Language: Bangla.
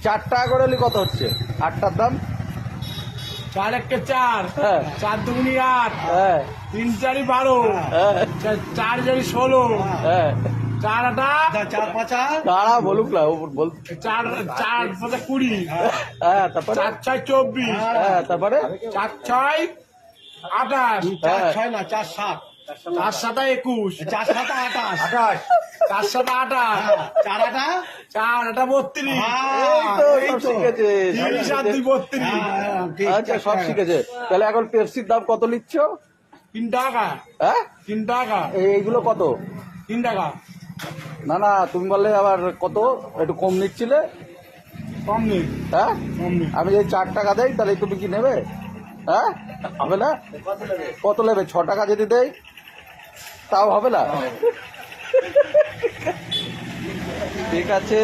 4 টাকা করে হলে কত হচ্ছে 8টার দাম? 4 1 4, হ্যাঁ 4 2 8, হ্যাঁ 3 4 12, হ্যাঁ 4 4 16, হ্যাঁ 4 8 4 5 দাঁড়া বলুক না ও বল। 4 4 5 20, হ্যাঁ তারপরে 4 6 24, হ্যাঁ তারপরে 4 6 28, 4 6 না 4 7, 4 7 21, 4 7 28, 4 7 28, 4 8, 4 8 32, এই তো সব শিখেছে 30 আর 2 32, আচ্ছা সব শিখেছে। তাহলে এখন পেপসির দাম কত নিচ্ছ? 3 টাকা, হ্যাঁ 3 টাকা, এইগুলো কত? 3 টাকা, না না তুমি বললে আবার কত একটু কম নিচ্ছিলে। কম নেই, হ্যাঁ কম নেই। আমি যদি 4 টাকা দেই তাহলে তুমি কি নেবে? হ্যাঁ হবে না? কত নেবে? 6 টাকা যদি দেই তাও হবে না? ঠিক আছে।